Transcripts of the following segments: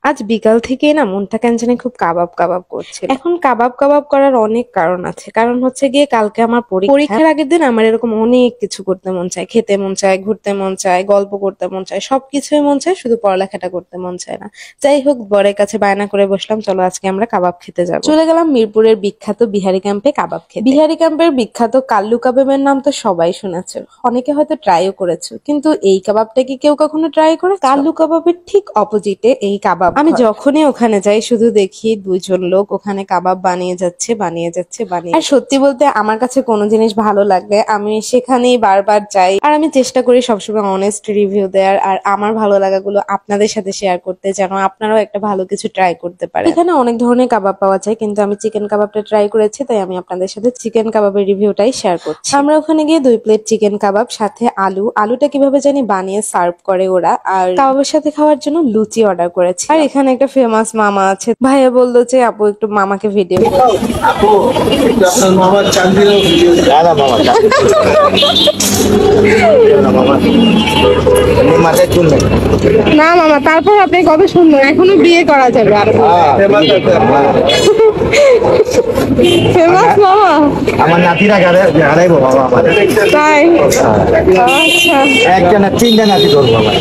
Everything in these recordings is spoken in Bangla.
আজ বিকাল থেকেই না মনটা কেন জানি খুব কাবাব কাবাব করছে। এখন কাবাব কাবাব করার অনেক কারণ আছে। কারণ হচ্ছে গিয়ে কালকে আমার পরীক্ষার আগের দিন আমার এরকম অনেক কিছু করতে মন চায়, খেতে মন চায়, ঘুরতে মন চায়, গল্প করতে মন চায়, সবকিছুই মন চায়, শুধু পড়ালেখাটা করতে মন চায় না। যাই হোক, বরের কাছে বায়না করে বসলাম, চলো আজকে আমরা কাবাব খেতে যাবো। চলে গেলাম মিরপুরের বিখ্যাত বিহারি ক্যাম্পে কাবাব খেতে। বিহারি ক্যাম্পের বিখ্যাত কাল্লু কাবাবের নাম তো সবাই শুনেছে, অনেকে হয়তো ট্রাইও করেছে, কিন্তু এই কাবাবটা কি কেউ কখনো ট্রাই করে? কাল্লু কাবাবের ঠিক অপোজিটে এই কাবাব। আমি যখনই ওখানে যাই শুধু দেখি দুইজন লোক ওখানে কাবাব বানিয়ে যাচ্ছে। আর সত্যি বলতে আমার কাছে কোনো জিনিস ভালো লাগলে আমি সেখানেই বারবার যাই, আর আমি চেষ্টা করি সবসময় অনেস্ট রিভিউ দেওয়ার, আর আমার ভালো লাগাগুলো আপনাদের সাথে শেয়ার করতে, যেন আপনারাও একটা ভালো কিছু ট্রাই করতে পারেন। এখানে অনেক ধরনের কাবাব পাওয়া যায়, কিন্তু আমি চিকেন কাবাবটা ট্রাই করেছি, তাই আমি আপনাদের সাথে চিকেন কাবাবের রিভিউটাই শেয়ার করছি। আমরা ওখানে গিয়ে 2 প্লেট চিকেন কাবাব, সাথে আলুটা কিভাবে জানি বানিয়ে সার্ভ করে ওরা, আর কাবাবের সাথে খাওয়ার জন্য লুচি অর্ডার করেছি। আর এখানে একটা ফেমাস মামা আছে, ভাইয়া বললো যে আপু একটু মামাকে ভিডিও না মামা, তারপর আপনি কত সুন্দর, এখনো বিয়ে করা যাবে। আর ফেমাস মামা আমার নাতিরা হারাইবো বাবা আমার, তাই? আচ্ছা, একটা না 3টা নাতি করবো আমার।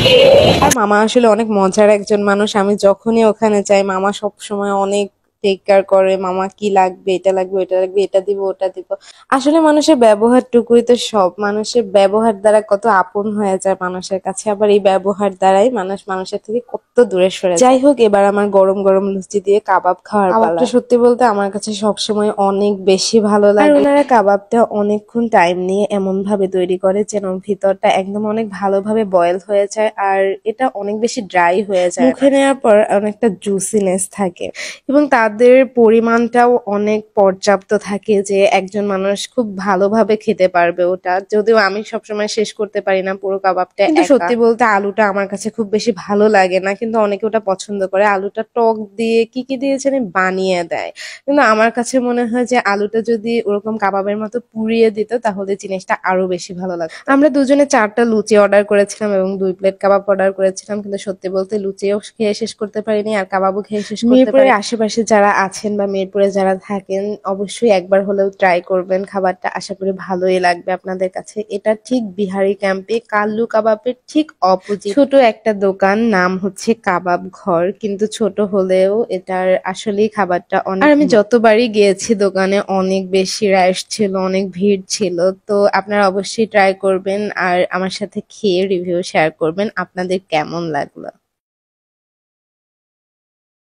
আর মামা আসলে অনেক মজার একজন মানুষ। আমি যখনই ওখানে যাই মামা সবসময় অনেক টেক কেয়ার করে। মামা কি লাগবে, এটা লাগবে, ওটা লাগবে, এটা দিব, ওটা দিব। আসলে মানুষের ব্যবহারটুকুই তো সব। মানুষের ব্যবহার দ্বারা কত আপন হয়ে যায় মানুষের কাছে, আবার এই ব্যবহার দ্বারাই মানুষ মানুষের থেকে কত দূরে সরে যায়। যাই হোক, এবার আমার গরম গরম লুচি দিয়ে কাবাব খাওয়ার পালা। সত্যি বলতে আমার কাছে সবসময় অনেক বেশি ভালো লাগে। ওনারা কাবাবটা অনেকক্ষণ টাইম নিয়ে এমন ভাবে তৈরি করে যেন ভিতরটা একদম অনেক ভালোভাবে বয়েল হয়ে যায়, আর এটা অনেক বেশি ড্রাই হয়ে যায়। মুখে নেওয়ার পর অনেকটা জুসিনেস থাকে, এবং তাদের পরিমাণটাও অনেক পর্যাপ্ত থাকে যে একজন মানুষ খুব ভালোভাবে খেতে পারবে ওটা। যদিও আমি সবসময় শেষ করতে পারি না পুরো কাবাবটা, কিন্তু সত্যি বলতে আলুটা আমার কাছে খুব বেশি ভালো লাগে না, কিন্তু অনেকে ওটা পছন্দ করে। আলুটা টক দিয়ে কি দিয়ে যেন বানিয়ে দেয়, কিন্তু আমার কাছে মনে হয় যে আলুটা যদি ওরকম কাবাবের মতো পুড়িয়ে দিত তাহলে জিনিসটা আরো বেশি ভালো লাগতো। আমরা দুজনে 4টা লুচি অর্ডার করেছিলাম এবং 2 প্লেট কাবাব অর্ডার করেছিলাম, কিন্তু সত্যি বলতে লুচিও খেয়ে শেষ করতে পারিনি আর কাবাবও খেয়ে শেষ করতে পারিনি। আশেপাশে যারা আছেন বা মিরপুরে যারা থাকেন অবশ্যই একবার হলেও ট্রাই করবেন খাবারটা, আশা করি ভালোই লাগবে আপনাদের কাছে। এটা ঠিক বিহারি ক্যাম্পে কাল্লু কাবাবের ঠিক অপোজিট ছোট একটা দোকান, নাম হচ্ছে কাবাব ঘর, কিন্তু ছোট হলেও এটার আসলেই খাবারটা অনেক। আর আমি যতবারই গিয়েছি দোকানে অনেক বেশি রাশ ছিল, অনেক ভিড় ছিল। তো আপনারা অবশ্যই ট্রাই করবেন আর আমার সাথে খেয়ে রিভিউ শেয়ার করবেন আপনাদের কেমন লাগলো।